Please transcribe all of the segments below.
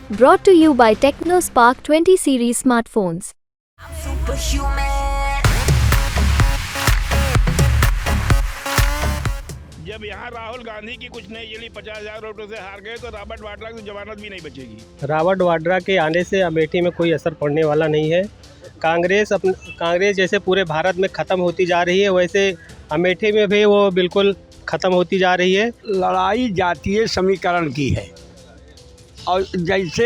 Brought to you by TechnoSpark 20 series smartphones. जब यहाँ राहुल गांधी की कुछ नहीं चली, 50,000 वोटों से हार गए, तो रॉबर्ट वाड्रा की जमानत भी नहीं बचेगी। रॉबर्ट वाड्रा के आने से अमेठी में कोई असर पड़ने वाला नहीं है। कांग्रेस जैसे पूरे भारत में ख़त्म होती जा रही है, वैसे अमेठी में भी वो बिल्कुल ख़त्म होती जा रही है। लड़ाई जातीय समीकरण की है और जैसे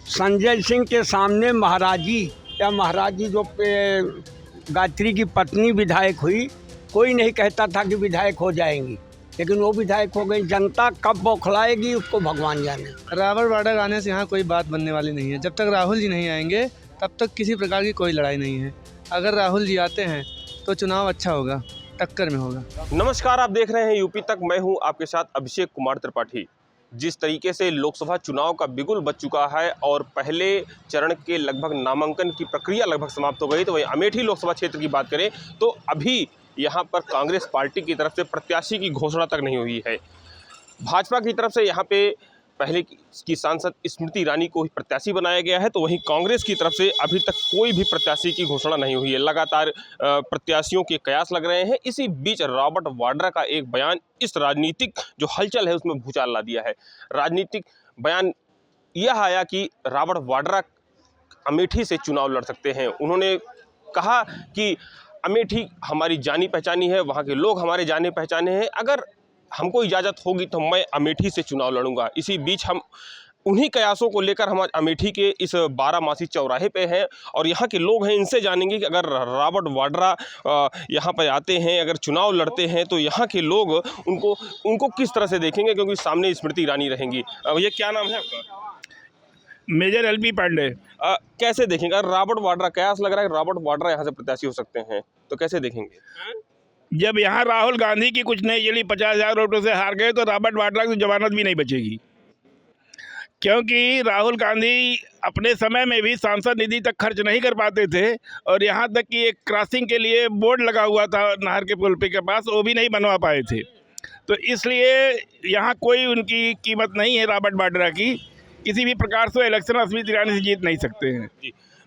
संजय सिंह के सामने महाराजी जो गायत्री की पत्नी विधायक हुई, कोई नहीं कहता था कि विधायक हो जाएंगी, लेकिन वो विधायक हो गई। जनता कब बौखलाएगी उसको भगवान जाने। रॉबर्ट वाड्रा आने से यहाँ कोई बात बनने वाली नहीं है। जब तक राहुल जी नहीं आएंगे तब तक किसी प्रकार की कोई लड़ाई नहीं है। अगर राहुल जी आते हैं तो चुनाव अच्छा होगा, टक्कर में होगा। नमस्कार, आप देख रहे हैं यूपी तक। मैं हूं आपके साथ अभिषेक कुमार त्रिपाठी। जिस तरीके से लोकसभा चुनाव का बिगुल बज चुका है और पहले चरण के लगभग नामांकन की प्रक्रिया लगभग समाप्त हो गई, तो वहीं अमेठी लोकसभा क्षेत्र की बात करें तो अभी यहाँ पर कांग्रेस पार्टी की तरफ से प्रत्याशी की घोषणा तक नहीं हुई है। भाजपा की तरफ से यहाँ पे पहले की सांसद स्मृति ईरानी को ही प्रत्याशी बनाया गया है, तो वहीं कांग्रेस की तरफ से अभी तक कोई भी प्रत्याशी की घोषणा नहीं हुई है। लगातार प्रत्याशियों के कयास लग रहे हैं। इसी बीच रॉबर्ट वाड्रा का एक बयान इस राजनीतिक जो हलचल है उसमें भूचाल ला दिया है। राजनीतिक बयान यह आया कि रॉबर्ट वाड्रा अमेठी से चुनाव लड़ सकते हैं। उन्होंने कहा कि अमेठी हमारी जानी पहचानी है, वहाँ के लोग हमारे जाने पहचाने हैं, अगर हमको इजाज़त होगी तो मैं अमेठी से चुनाव लड़ूंगा। इसी बीच हम उन्हीं कयासों को लेकर हम अमेठी के इस 12 चौराहे पे हैं और यहाँ के लोग हैं, इनसे जानेंगे कि अगर रॉबर्ट वाड्रा यहाँ पर आते हैं, अगर चुनाव लड़ते हैं, तो यहाँ के लोग उनको किस तरह से देखेंगे, क्योंकि सामने स्मृति ईरानी रहेंगी। ये क्या नाम है आपका? Major LP Pandey. कैसे देखेंगे अगर रॉबर्ट वाड्रा, कयास लग रहा है कि रॉबर्ट वाड्रा यहाँ से प्रत्याशी हो सकते हैं, तो कैसे देखेंगे? जब यहाँ राहुल गांधी की कुछ नहीं चली, 50,000 वोटों से हार गए, तो रॉबर्ट वाड्रा की जमानत भी नहीं बचेगी। क्योंकि राहुल गांधी अपने समय में भी सांसद निधि तक खर्च नहीं कर पाते थे और यहाँ तक कि एक क्रॉसिंग के लिए बोर्ड लगा हुआ था नहर के पुल पे के पास, वो भी नहीं बनवा पाए थे। तो इसलिए यहाँ कोई उनकी कीमत नहीं है रॉबर्ट वाड्रा की। किसी भी प्रकार से इलेक्शन स्मृति ईरानी से जीत नहीं सकते हैं।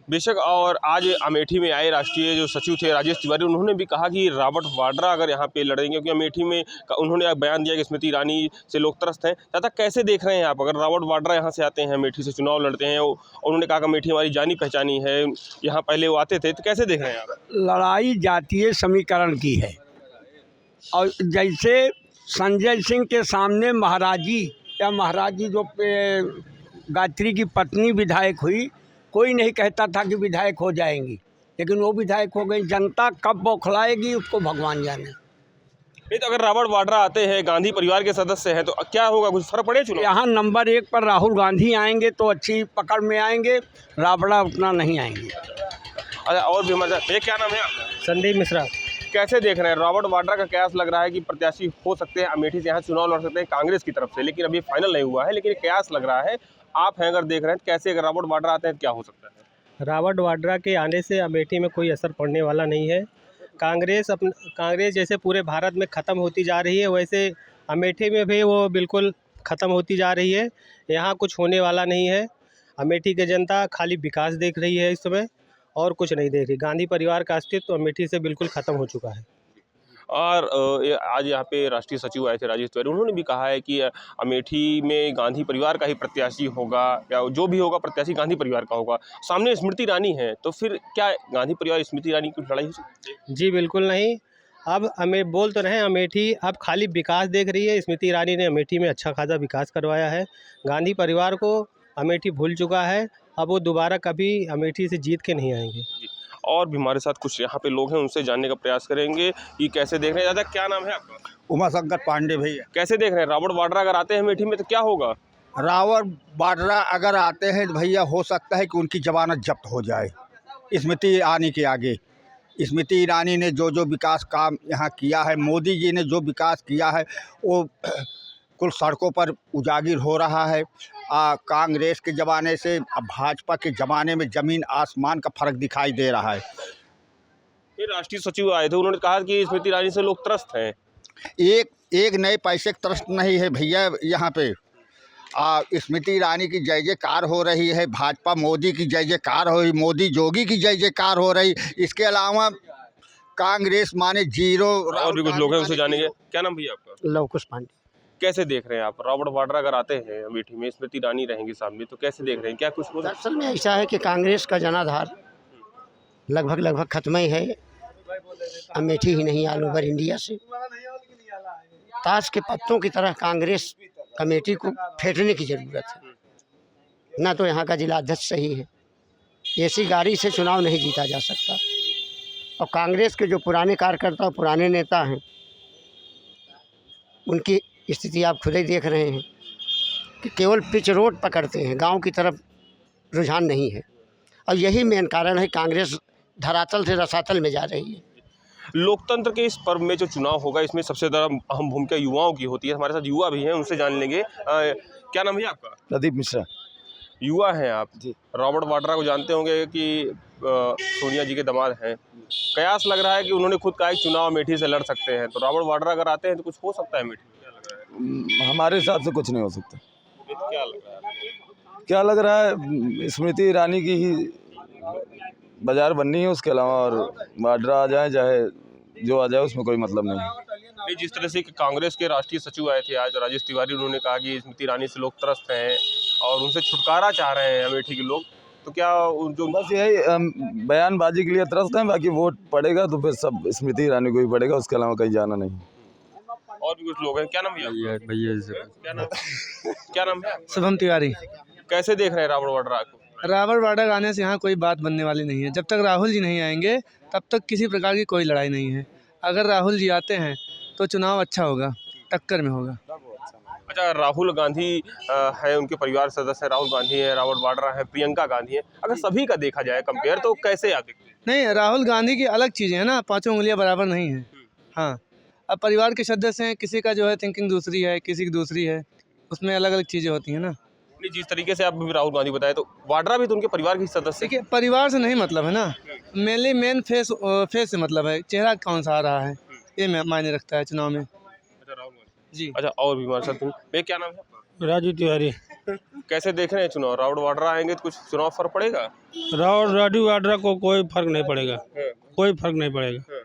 बेशक। और आज अमेठी में आए राष्ट्रीय जो सचिव थे राजेश तिवारी, उन्होंने भी कहा कि रॉबर्ट वाड्रा अगर यहाँ पे लड़ेंगे, क्योंकि अमेठी में उन्होंने बयान दिया कि स्मृति ईरानी से लोग त्रस्त हैं। दादा, कैसे देख रहे हैं आप, अगर रॉबर्ट वाड्रा यहाँ से आते हैं, अमेठी से चुनाव लड़ते हैं, और उन्होंने कहा कि अमेठी हमारी जानी पहचानी है, यहाँ पहले वो आते थे, तो कैसे देख रहे हैं आप? लड़ाई जातीय समीकरण की है और जैसे संजय सिंह के सामने महाराजी जो गायत्री की पत्नी विधायक हुई, कोई नहीं कहता था कि विधायक हो जाएंगी, लेकिन वो विधायक हो गई। जनता कब बौखलाएगी उसको भगवान जाने। नहीं तो अगर रॉबर्ट वाड्रा आते हैं, गांधी परिवार के सदस्य हैं, तो क्या होगा, कुछ फर्क पड़े चुनाव? यहाँ नंबर 1 पर राहुल गांधी आएंगे तो अच्छी पकड़ में आएंगे, राबड़ा उतना नहीं आएंगे। अच्छा, और भी हमारे साथ, ये क्या नाम है आपका? संदीप मिश्रा। कैसे देख रहे हैं, रॉबर्ट वाड्रा का कयास लग रहा है कि प्रत्याशी हो सकते हैं, अमेठी से यहाँ चुनाव लड़ सकते हैं कांग्रेस की तरफ से, लेकिन अभी फाइनल नहीं हुआ है, लेकिन कयास लग रहा है। आप हैं अगर देख रहे हैं, तो कैसे अगर रॉबर्ट वाड्रा आते हैं तो क्या हो सकता है? रॉबर्ट वाड्रा के आने से अमेठी में कोई असर पड़ने वाला नहीं है। कांग्रेस जैसे पूरे भारत में ख़त्म होती जा रही है, वैसे अमेठी में भी वो बिल्कुल ख़त्म होती जा रही है। यहाँ कुछ होने वाला नहीं है। अमेठी की जनता खाली विकास देख रही है इस समय, और कुछ नहीं देख रही। गांधी परिवार का अस्तित्व अमेठी से बिल्कुल ख़त्म हो चुका है। और आज यहाँ पे राष्ट्रीय सचिव आए थे राजेश तिवारी, उन्होंने भी कहा है कि अमेठी में गांधी परिवार का ही प्रत्याशी होगा, या जो भी होगा प्रत्याशी गांधी परिवार का होगा। सामने स्मृति ईरानी है, तो फिर क्या गांधी परिवार स्मृति ईरानी की लड़ाई हो सकती है? जी बिल्कुल नहीं। अब हमें बोल तो रहे हैं, अमेठी अब खाली विकास देख रही है। स्मृति ईरानी ने अमेठी में अच्छा खासा विकास करवाया है। गांधी परिवार को अमेठी भूल चुका है। अब वो दोबारा कभी अमेठी से जीत के नहीं आएंगे। और भी हमारे साथ कुछ यहाँ पे लोग हैं, उनसे जानने का प्रयास करेंगे कि कैसे देख रहे हैं। दादा, क्या नाम है आपका? उमाशंकर पांडे भैया। कैसे देख रहे हैं, रॉबर्ट वाड्रा अगर आते हैं अमेठी में तो क्या होगा? रॉबर्ट वाड्रा अगर आते हैं तो भैया हो सकता है कि उनकी जमानत जब्त हो जाए स्मृति ईरानी के आगे। स्मृति ईरानी ने जो विकास काम यहाँ किया है, मोदी जी ने जो विकास किया है, वो कुल सड़कों पर उजागर हो रहा है। कांग्रेस के ज़माने से अब भाजपा के ज़माने में ज़मीन आसमान का फ़र्क दिखाई दे रहा है। ये राष्ट्रीय सचिव आए थे, उन्होंने कहा कि स्मृति ईरानी से लोग त्रस्त हैं। एक नए पैसे का त्रस्त नहीं है भैया यहाँ पे। स्मृति ईरानी की जय जयकार हो रही है, भाजपा मोदी की जय जयकार हो रही, मोदी जोगी की जय जयकार हो रही। इसके अलावा कांग्रेस माने जीरो। और भी कुछ लोग हैं, उनसे जानेंगे। क्या नाम भैया आपका? लवकुश पांडे। कैसे देख रहे हैं आप? रॉबर्ट वाड्रा अगर आते हैं अमेठी में, स्मृति ईरानी रहेंगी सामने, तो कैसे देख रहे हैं? क्या कुछ हो सकता दरअसल में ऐसा है कि कांग्रेस का जनाधार लगभग खत्म ही है। अमेठी ही नहीं, ऑल ओवर इंडिया से ताश के पत्तों की तरह कांग्रेस कमेटी को फेंटने की ज़रूरत है। ना तो यहाँ का जिला अध्यक्ष सही है, ऐसी गाड़ी से चुनाव नहीं जीता जा सकता। और कांग्रेस के जो पुराने कार्यकर्ता और पुराने नेता हैं, उनकी स्थिति आप खुद ही देख रहे हैं कि केवल पिच रोड पकड़ते हैं, गांव की तरफ रुझान नहीं है। और यही मेन कारण है कांग्रेस धरातल से रसातल में जा रही है। लोकतंत्र के इस पर्व में जो चुनाव होगा, इसमें सबसे ज़्यादा अहम भूमिका युवाओं की होती है। हमारे साथ युवा भी हैं, उनसे जान लेंगे। क्या नाम है आपका? प्रदीप मिश्रा। युवा हैं आप जी। रॉबर्ट वाड्रा को जानते होंगे कि सोनिया जी के दामाद हैं। कयास लग रहा है कि उन्होंने खुद कहा कि चुनाव अमेठी से लड़ सकते हैं, तो रॉबर्ट वाड्रा अगर आते हैं तो कुछ हो सकता है अमेठी में? क्या लग रहा है? हमारे हिसाब से कुछ नहीं हो सकता। क्या लग रहा है? क्या लग रहा है, स्मृति ईरानी की ही बाजार बननी है, उसके अलावा और वाड्रा आ जाए चाहे जो आ जाए, उसमें कोई मतलब नहीं है। नहीं, जिस तरह से कांग्रेस के राष्ट्रीय सचिव आए थे आज, राजेश तिवारी, उन्होंने कहा कि स्मृति ईरानी से लोग त्रस्त हैं और उनसे छुटकारा चाह रहे हैं अमेठी के लोग, तो क्या जो बस यही बयानबाजी के लिए त्रस्त हैं, बाकी वोट पड़ेगा तो फिर सब स्मृति ईरानी को ही पड़ेगा, उसके अलावा कहीं जाना नहीं। और भी कुछ लोग हैं। क्या नाम है? क्या नाम है? शुभम तिवारी। कैसे देख रहे हैं रॉबर्ट वाड्रा को? रॉबर्ट वाड्रा आने से यहाँ कोई बात बनने वाली नहीं है। जब तक राहुल जी नहीं आएंगे तब तक किसी प्रकार की कोई लड़ाई नहीं है। अगर राहुल जी आते हैं तो चुनाव अच्छा होगा, टक्कर में होगा। अच्छा, राहुल गांधी है, उनके परिवार सदस्य राहुल गांधी है, रॉबर्ट वाड्रा है, प्रियंका गांधी है। अगर सभी का देखा जाए कंपेयर, तो कैसे आप देखते हैं? नहीं, राहुल गांधी की अलग चीज़ें हैं ना, पांचों उंगलियां बराबर नहीं हैं। हाँ, अब परिवार के सदस्य हैं, किसी का जो है थिंकिंग दूसरी है, किसी की दूसरी है, उसमें अलग अलग चीज़ें होती हैं ना। नहीं, जिस तरीके से आप भी राहुल गांधी बताए, तो वाड्रा भी तो उनके परिवार के सदस्य। देखिए, परिवार से नहीं मतलब है ना, मेनली मेन फेस से मतलब है, चेहरा कौन सा आ रहा है, ये मायने रखता है चुनाव में। अच्छा, राहुल गांधी जी। अच्छा, और भी हमारे साथ मैं, क्या नाम है आपका? राजू तिवारी। कैसे देख रहे हैं चुनाव? रॉबर्ट वाड्रा आएंगे तो कुछ चुनाव फर्क पड़ेगा? राजू वाड्रा को कोई फर्क नहीं पड़ेगा, कोई फर्क नहीं पड़ेगा,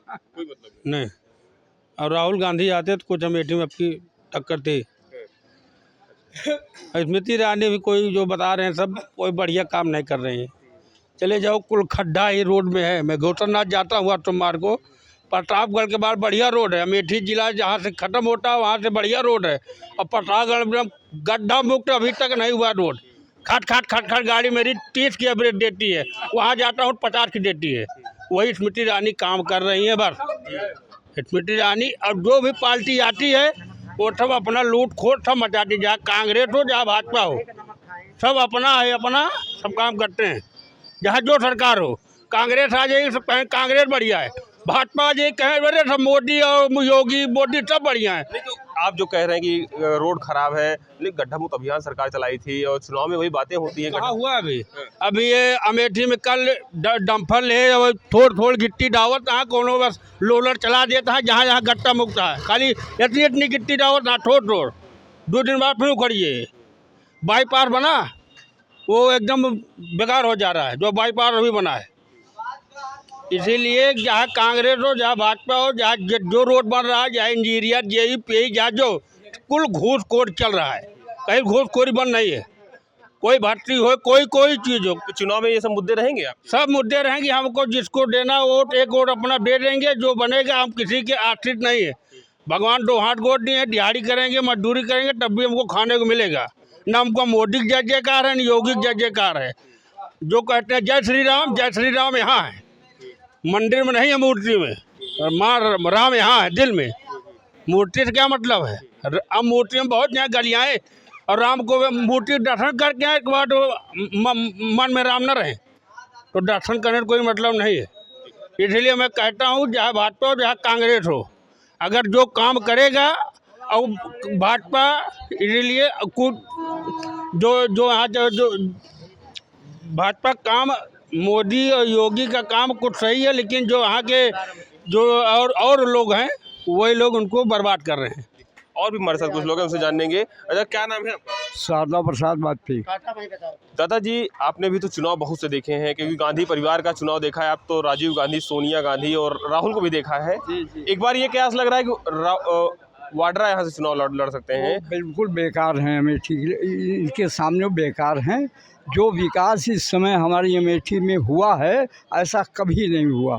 कोई मतलब नहीं। और राहुल गांधी आते तो कुछ अमेठी में आपकी टक्कर थी। स्मृति ईरानी भी कोई जो बता रहे हैं सब कोई बढ़िया काम नहीं कर रहे हैं। चले जाओ, कुल खड्डा ही रोड में है। मैं गौतमनाथ जाता हुआ सोमवार को, प्रतापगढ़ के बाद बढ़िया रोड है। अमेठी जिला जहाँ से ख़त्म होता है वहाँ से बढ़िया रोड है, और प्रतापगढ़ में गड्ढा मुक्त अभी तक नहीं हुआ रोड। खट खट खट खट गाड़ी मेरी 30 की एवरेज देती है, वहाँ जाता हूँ 50 की देती है। वही स्मृति ईरानी काम कर रही है बस। स्मृति ईरानी और जो भी पार्टी आती है वो सब अपना लूट खोट सब मचाती, जहाँ कांग्रेस हो जहाँ भाजपा हो, सब अपना है, अपना सब काम करते हैं। जहाँ जो सरकार हो, कांग्रेस आ जाएगी सब कहें कांग्रेस बढ़िया है, भाजपा जी कहें अरे सब मोदी और योगी मोदी सब बढ़िया है। तो आप जो कह रहे हैं कि रोड खराब है, लेकिन गड्ढा मुक्त अभियान सरकार चलाई थी और चुनाव में वही बातें होती हैं। कहाँ हुआ अभी ये अमेठी में कल डंपर ले और थोड़ गिट्टी डावत, यहाँ कोनो बस लोलर चला देता है, जहाँ जहाँ गड्ढा मुक्त है खाली इतनी गिट्टी डावत, यहाँ थोड़ 2 दिन बाद फिर उखड़िए। बाईपास बना वो एकदम बेकार हो जा रहा है, जो बाईपास अभी बना है। इसीलिए जहाँ कांग्रेस हो जहाँ भाजपा हो, जहाँ जो रोड बन रहा है, जहाँ इंजीनियर जेई पे जहाँ जो कुल घूसखोर चल रहा है, कहीं घूसखोरी बंद नहीं है। कोई भर्ती हो, कोई चीज़ हो, तो चुनाव में ये सब मुद्दे रहेंगे? आप सब मुद्दे रहेंगे। हमको जिसको देना वोट, एक वोट अपना दे देंगे, जो बनेगा। हम किसी के आश्रित नहीं है। भगवान 2 हाथ गोद दिए, दिहाड़ी करेंगे, मजदूरी करेंगे, तब भी हमको खाने को मिलेगा। न हमको मोदी की जय जयकार है, न योगी की जय जयकार है। जो कहते हैं जय श्री राम यहाँ है, मंदिर में नहीं है, मूर्ति में। और माँ राम यहाँ है दिल में। मूर्ति से क्या मतलब है? अब मूर्ति में बहुत यहाँ गलियाँ हैं, और राम को मूर्ति दर्शन करके आए के बाद मन में राम न रहे तो दर्शन करने का कोई मतलब नहीं है। इसलिए मैं कहता हूँ चाहे भाजपा हो चाहे कांग्रेस हो, अगर जो काम करेगा और भाजपा, इसलिए कुछ जो यहाँ जो भाजपा काम, मोदी और योगी का काम कुछ सही है, लेकिन जो यहाँ के जो और लोग हैं वही लोग उनको बर्बाद कर रहे हैं। और भी हमारे साथ कुछ लोग हैं, उनसे जानेंगे। अच्छा, क्या नाम है आपका? शारदा प्रसाद वाजपेयी। दादा जी, आपने भी तो चुनाव बहुत से देखे हैं, क्योंकि गांधी परिवार का चुनाव देखा है, आप तो राजीव गांधी, सोनिया गांधी और राहुल को भी देखा है। एक बार ये कयास लग रहा है कि वाड्रा यहाँ से चुनाव लड़ सकते हैं? बिल्कुल बेकार हैं अमेठी, इनके सामने बेकार हैं। जो विकास इस समय हमारी अमेठी में हुआ है ऐसा कभी नहीं हुआ।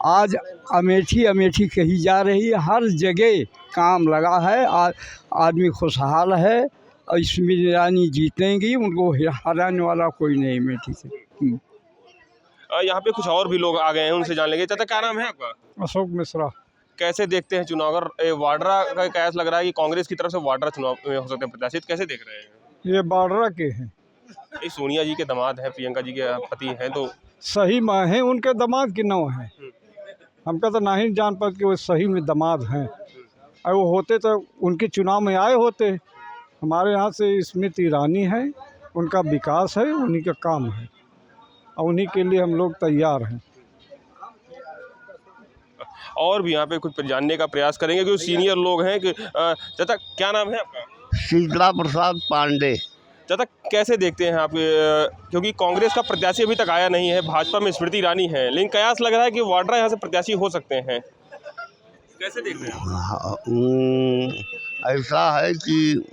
आज अमेठी अमेठी कही जा रही है, हर जगह काम लगा है, आदमी खुशहाल है और इसमें रानी जीतेंगी, उनको हराने वाला कोई नहीं अमेठी से। यहाँ पे कुछ और भी लोग आ गए हैं, उनसे जान लेंगे। चाचा, क्या नाम है आपका? अशोक मिश्रा। कैसे देखते हैं चुनाव? अगर वाड्रा का कयास लग रहा है कि कांग्रेस की तरफ से वाड्रा चुनाव में हो सकते हैं प्रत्याशित, कैसे देख रहे हैं? ये वाड्रा के हैं, ये सोनिया जी के दामाद हैं, प्रियंका जी के पति हैं, तो सही माँ है उनके दामाद की नौ है। हमका तो नहीं जान पाते कि वो सही में दामाद हैं, और वो होते तो उनके चुनाव में आए होते। हमारे यहाँ से स्मृति ईरानी है, उनका विकास है, उन्हीं का काम है और उन्हीं के लिए हम लोग तैयार हैं। और भी यहाँ पे कुछ जानने का प्रयास करेंगे, क्योंकि सीनियर लोग हैं। कि चाचा, क्या नाम है आपका? शीतला प्रसाद पांडे। चाचा, कैसे देखते हैं आप, क्योंकि कांग्रेस का प्रत्याशी अभी तक आया नहीं है, भाजपा में स्मृति ईरानी है, लेकिन कयास लग रहा है कि वाड्रा यहाँ से प्रत्याशी हो सकते हैं, कैसे देख रहे हैं? ऐसा है कि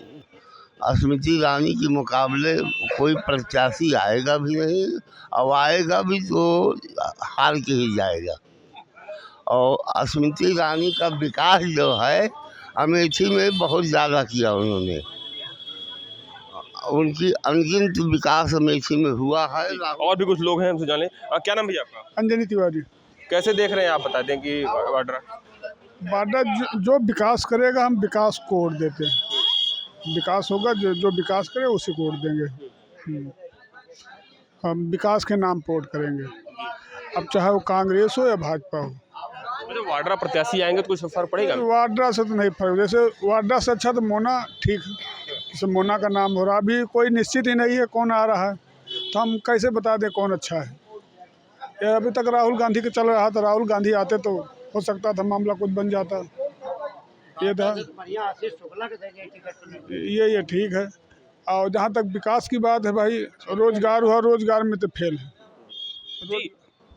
स्मृति ईरानी के मुकाबले कोई प्रत्याशी आएगा भी नहीं, और आएगा भी तो हार के ही जाएगा। और स्मृति ईरानी का विकास जो है अमेठी में बहुत ज़्यादा किया उन्होंने, उनकी अनगिनत विकास अमेठी में हुआ है। और भी कुछ लोग हैं, हमसे जाने। क्या नाम भैया आपका? अंजनी तिवारी। कैसे देख रहे हैं आप, बता दें कि वाड्रा जो विकास करेगा हम विकास को वोट देते हैं। विकास होगा, जो विकास करे उसी को वोट देंगे। हम विकास के नाम पर वोट करेंगे, अब चाहे वो कांग्रेस हो या भाजपा हो। जब वाड्रा प्रत्याशी आएंगे तो कुछ फर्क पड़ेगा? वाड्रा से तो नहीं फर्क, जैसे वाड्रा से अच्छा तो मोना ठीक है, जैसे मोना का नाम हो रहा, अभी कोई निश्चित ही नहीं है कौन आ रहा है, तो हम कैसे बता दें कौन अच्छा है। ये अभी तक राहुल गांधी का चल रहा था, राहुल गांधी आते तो हो सकता था मामला कुछ बन जाता। ये था, ये ठीक है। और जहाँ तक विकास की बात है भाई, रोजगार हुआ, रोजगार में तो फेल है।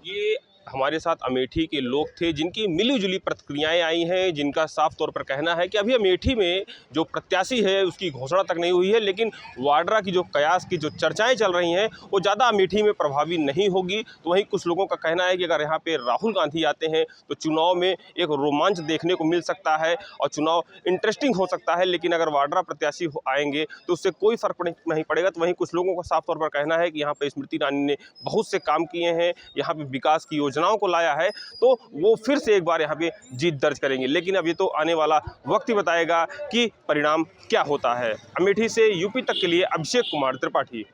ये हमारे साथ अमेठी के लोग थे जिनकी मिलीजुली प्रतिक्रियाएं आई हैं, जिनका साफ तौर पर कहना है कि अभी अमेठी में जो प्रत्याशी है उसकी घोषणा तक नहीं हुई है, लेकिन वाड्रा की जो कयास की जो चर्चाएं चल रही हैं वो ज़्यादा अमेठी में प्रभावी नहीं होगी। तो वहीं कुछ लोगों का कहना है कि अगर यहाँ पे राहुल गांधी आते हैं तो चुनाव में एक रोमांच देखने को मिल सकता है और चुनाव इंटरेस्टिंग हो सकता है, लेकिन अगर वाड्रा प्रत्याशी आएंगे तो उससे कोई फर्क नहीं पड़ेगा। तो वहीं कुछ लोगों का साफ तौर पर कहना है कि यहाँ पर स्मृति ईरानी ने बहुत से काम किए हैं, यहाँ पर विकास की योजनाओं को लाया है, तो वो फिर से एक बार यहाँ पे जीत दर्ज करेंगे। लेकिन अब ये तो आने वाला वक्त ही बताएगा कि परिणाम क्या होता है। अमेठी से यूपी तक के लिए अभिषेक कुमार त्रिपाठी।